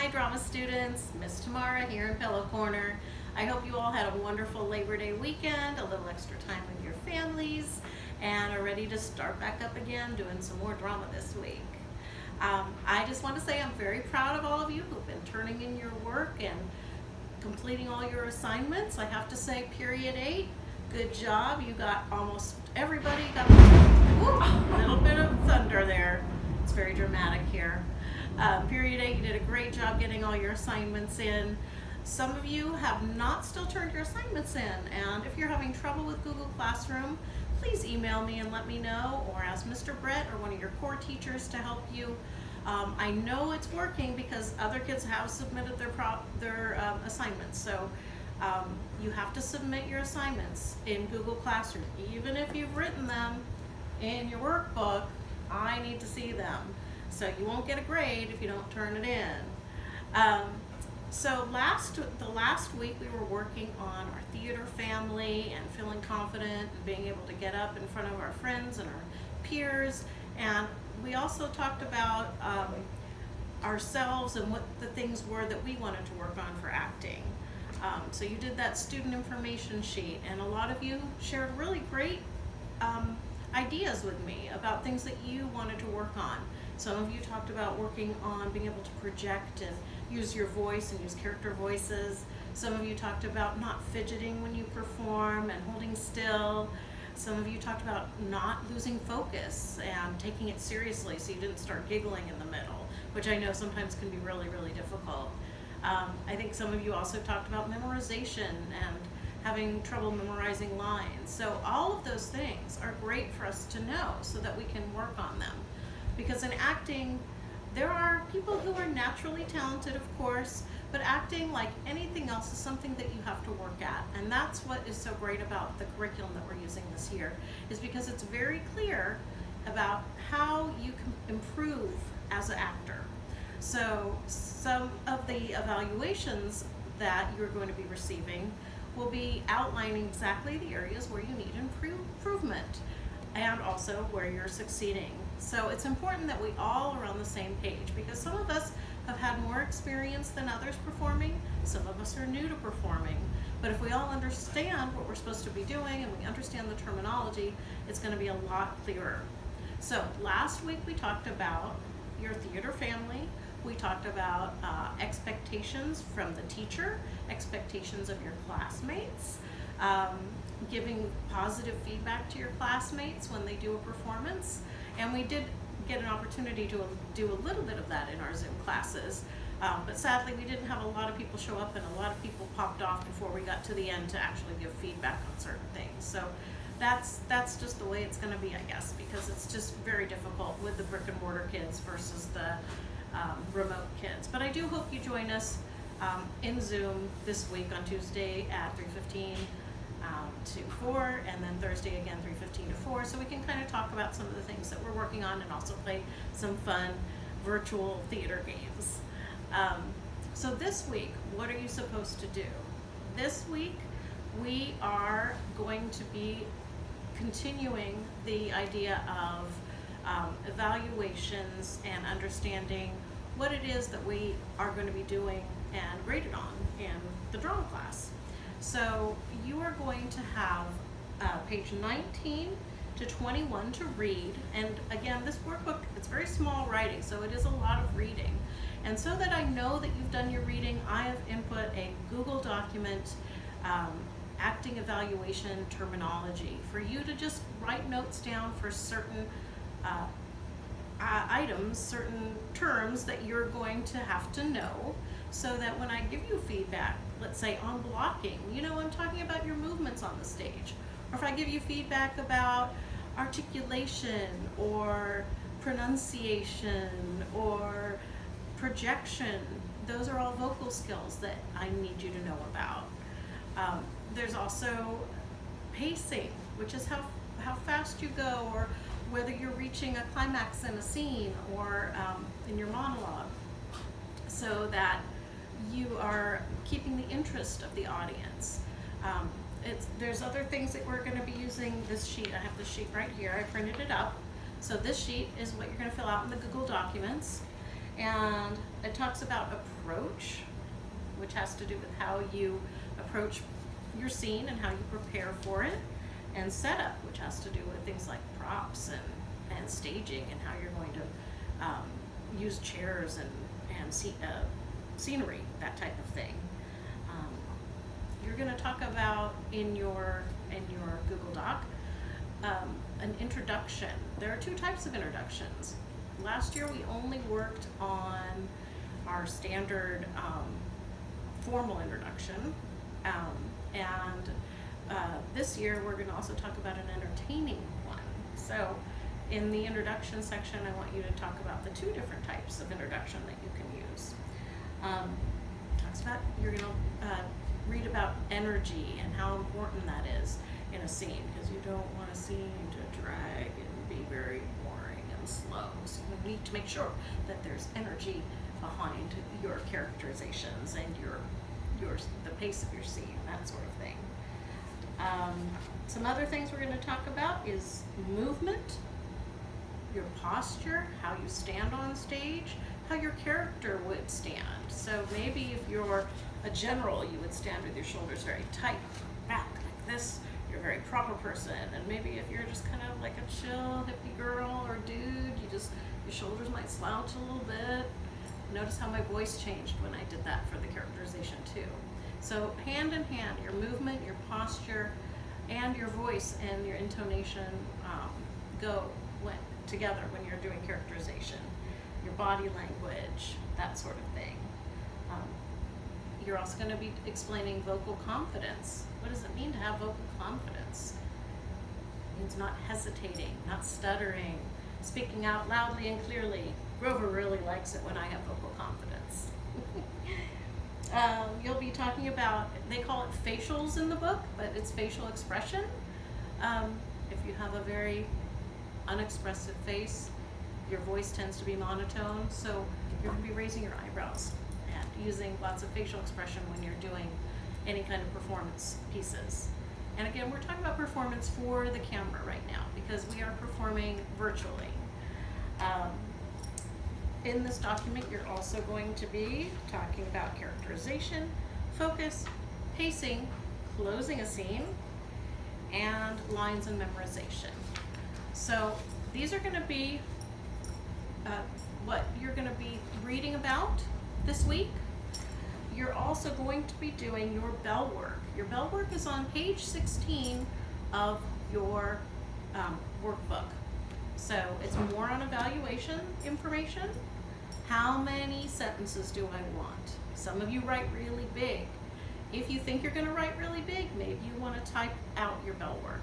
Hi drama students, Miss Tamara here in Pillow Corner. I hope you all had a wonderful Labor Day weekend, a little extra time with your families, and are ready to start back up again doing some more drama this week. I just want to say I'm very proud of all of you who've been turning in your work and completing all your assignments. I have to say, period 8, good job. You got almost everybody got a little bit of thunder there. It's very dramatic here. Period 8, you did a great job getting all your assignments in. Some of you have not still turned your assignments in, and if you're having trouble with Google Classroom, please email me and let me know, or ask Mr. Brett or one of your core teachers to help you. I know it's working because other kids have submitted their assignments, so you have to submit your assignments in Google Classroom. Even if you've written them in your workbook, I need to see them. So you won't get a grade if you don't turn it in. So the last week we were working on our theater family and feeling confident and being able to get up in front of our friends and our peers. And we also talked about ourselves and what the things were that we wanted to work on for acting. So you did that student information sheet, and a lot of you shared really great ideas with me about things that you wanted to work on. Some of you talked about working on being able to project and use your voice and use character voices. Some of you talked about not fidgeting when you perform and holding still. Some of you talked about not losing focus and taking it seriously so you didn't start giggling in the middle, which I know sometimes can be really, really difficult. I think some of you also talked about memorization and having trouble memorizing lines. So all of those things are great for us to know so that we can work on them. Because in acting, there are people who are naturally talented, of course, but acting, like anything else, is something that you have to work at. And that's what is so great about the curriculum that we're using this year, is because it's very clear about how you can improve as an actor. So some of the evaluations that you're going to be receiving will be outlining exactly the areas where you need improvement and also where you're succeeding. So it's important that we all are on the same page, because some of us have had more experience than others performing, some of us are new to performing, but if we all understand what we're supposed to be doing and we understand the terminology, it's going to be a lot clearer. So last week we talked about your theater family. We talked about expectations from the teacher, expectations of your classmates, giving positive feedback to your classmates when they do a performance. And we did get an opportunity to do a little bit of that in our Zoom classes, but sadly we didn't have a lot of people show up, and a lot of people popped off before we got to the end to actually give feedback on certain things. So that's just the way it's going to be, I guess, because it's just very difficult with the brick and mortar kids versus the remote kids. But I do hope you join us in Zoom this week on Tuesday at 3:15 to 4, and then Thursday again 3:15 to 4, so we can kind of talk about some of the things that we're working on and also play some fun virtual theater games. So this week, what are you supposed to do? This week we are going to be continuing the idea of evaluations and understanding what it is that we are going to be doing and graded on in the drama class. So you are going to have page 19 to 21 to read, and again, this workbook, it's very small writing, so it is a lot of reading. And so that I know that you've done your reading, I have input a Google document, acting evaluation terminology, for you to just write notes down for certain items, certain terms that you're going to have to know, so that when I give you feedback, let's say on blocking, I'm talking about your movements on the stage. Or if I give you feedback about articulation or pronunciation or projection, those are all vocal skills that I need you to know about. There's also pacing, which is how fast you go, or whether you're reaching a climax in a scene or in your monologue, so that you are keeping the interest of the audience. There's other things that we're going to be using. This sheet, I have the sheet right here, I printed it up. So this sheet is what you're going to fill out in the Google Documents. And it talks about approach, which has to do with how you approach your scene and how you prepare for it, and setup, which has to do with things like props and staging and how you're going to use chairs and scenery, that type of thing. You're going to talk about in your Google Doc an introduction. There are two types of introductions. Last year we only worked on our standard formal introduction, and this year we're going to also talk about an entertaining one. So in the introduction section, I want you to talk about the two different types of introduction that you can use. Talks about, you're going to read about energy and how important that is in a scene, because you don't want a scene to drag and be very boring and slow. So you need to make sure that there's energy behind your characterizations and the pace of your scene, that sort of thing. Some other things we're going to talk about is movement, your posture, how you stand on stage, how your character would stand. So maybe if you're a general, you would stand with your shoulders very tight back like this. You're a very proper person. And maybe if you're just kind of like a chill hippie girl or dude, your shoulders might slouch a little bit. Notice how my voice changed when I did that for the characterization too. So hand in hand, your movement, your posture, and your voice and your intonation go together when you're doing characterization. Your body language, that sort of thing. You're also going to be explaining vocal confidence. What does it mean to have vocal confidence? It means not hesitating, not stuttering, speaking out loudly and clearly. Grover really likes it when I have vocal confidence. You'll be talking about, they call it facials in the book, but it's facial expression. If you have a very unexpressive face, your voice tends to be monotone, so you're going to be raising your eyebrows and using lots of facial expression when you're doing any kind of performance pieces. And again, we're talking about performance for the camera right now because we are performing virtually. In this document, you're also going to be talking about characterization, focus, pacing, closing a scene, and lines and memorization. So these are going to be what you're going to be reading about this week. You're also going to be doing your bell work. Your bell work is on page 16 of your workbook. So it's more on evaluation information. How many sentences do I want? Some of you write really big. If you think you're going to write really big, maybe you want to type out your bell work.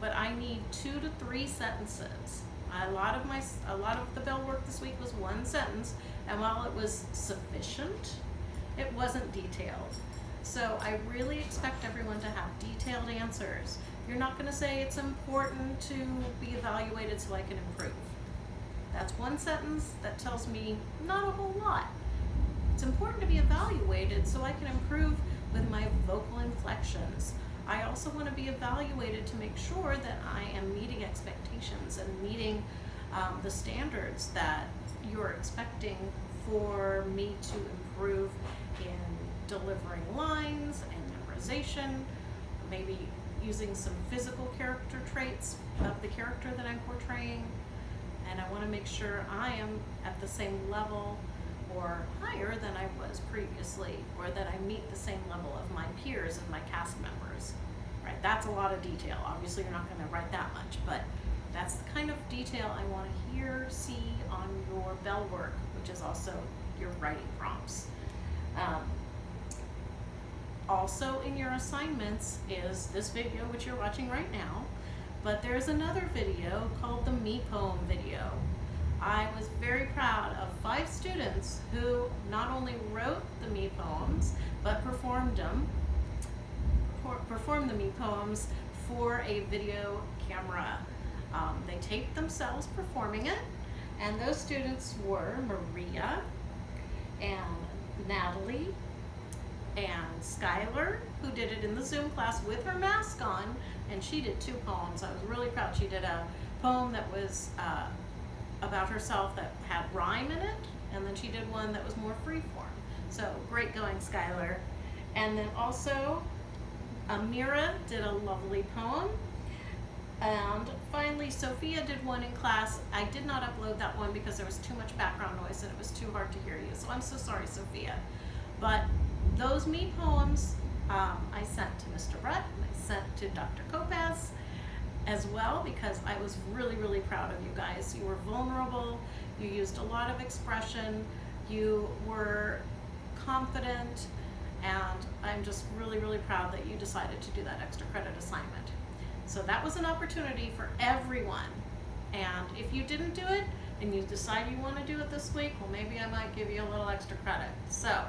But I need 2 to 3 sentences. A lot of the bell work this week was one sentence, and while it was sufficient, it wasn't detailed. So I really expect everyone to have detailed answers. You're not going to say it's important to be evaluated so I can improve. That's one sentence that tells me not a whole lot. It's important to be evaluated so I can improve with my vocal inflections. I also want to be evaluated to make sure that I am meeting expectations and meeting the standards that you're expecting for me to improve in delivering lines and memorization, maybe using some physical character traits of the character that I'm portraying. And I want to make sure I am at the same level or higher than I was previously, or that I meet the same level of my peers and my cast members. Right? That's a lot of detail. Obviously, you're not going to write that much, but that's the kind of detail I want to hear, see on your bell work, which is also your writing prompts. Also in your assignments is this video, which you're watching right now, but there's another video called the Me Poem video. I was very proud of 5 students who not only wrote the Me Poems, but performed the Me Poems for a video camera. They taped themselves performing it, and those students were Maria and Natalie and Skylar, who did it in the Zoom class with her mask on, and she did 2 poems. I was really proud. She did a poem that was about herself that had rhyme in it, and then she did one that was more freeform. So great going, Skylar. And then also, Amira did a lovely poem. And finally, Sophia did one in class. I did not upload that one because there was too much background noise and it was too hard to hear you. So I'm so sorry, Sophia. But those me poems I sent to Mr. Brett and I sent to Dr. Kopaz as well, because I was really, really proud of you guys. You were vulnerable. You used a lot of expression. You were confident. And I'm just really, really proud that you decided to do that extra credit assignment. So that was an opportunity for everyone. And if you didn't do it and you decide you want to do it this week, well, maybe I might give you a little extra credit. So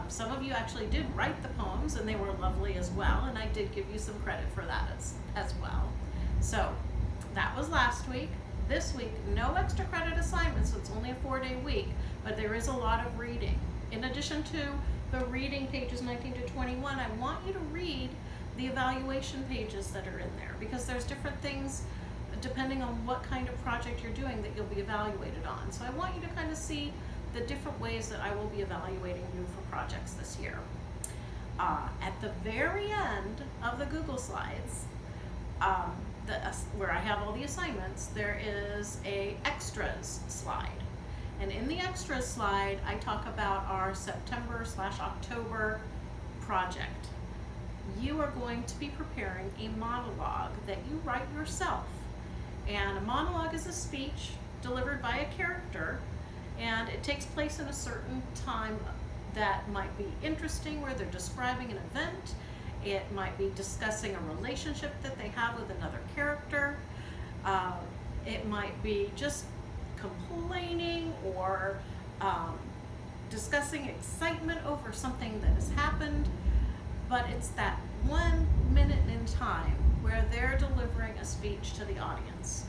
some of you actually did write the poems and they were lovely as well. And I did give you some credit for that as well. So that was last week. This week, no extra credit assignments, so it's only a 4-day week, but there is a lot of reading. In addition to the reading pages 19 to 21, I want you to read the evaluation pages that are in there, because there's different things depending on what kind of project you're doing that you'll be evaluated on. So I want you to kind of see the different ways that I will be evaluating you for projects this year. At the very end of the Google Slides, where I have all the assignments, there is a extras slide. And in the extras slide, I talk about our September/October project. You are going to be preparing a monologue that you write yourself. And a monologue is a speech delivered by a character, and it takes place in a certain time that might be interesting, where they're describing an event. It might be discussing a relationship that they have with another character. It might be just complaining or discussing excitement over something that has happened. But it's that 1 minute in time where they're delivering a speech to the audience.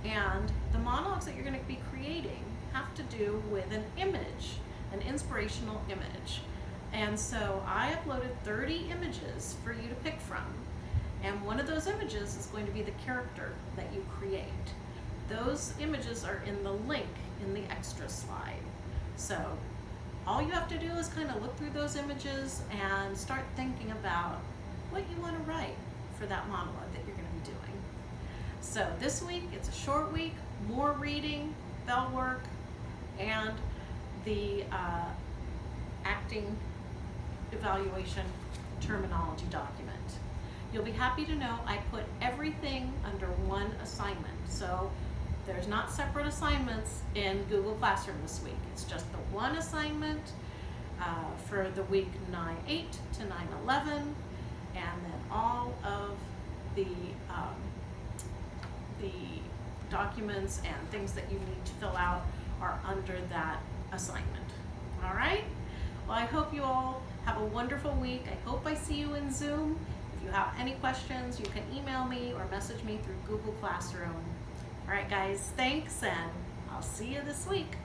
And the monologues that you're going to be creating have to do with an image, an inspirational image. And so I uploaded 30 images for you to pick from. And one of those images is going to be the character that you create. Those images are in the link in the extra slide. So all you have to do is kind of look through those images and start thinking about what you want to write for that monologue that you're going to be doing. So this week, it's a short week, more reading, bell work, and the acting evaluation terminology document. You'll be happy to know I put everything under one assignment. So there's not separate assignments in Google Classroom this week. It's just the one assignment for the week 9/8 to 9/11, and then all of the documents and things that you need to fill out are under that assignment. All right? Well, I hope you all have a wonderful week. I hope I see you in Zoom. If you have any questions, you can email me or message me through Google Classroom. All right, guys, thanks, and I'll see you this week.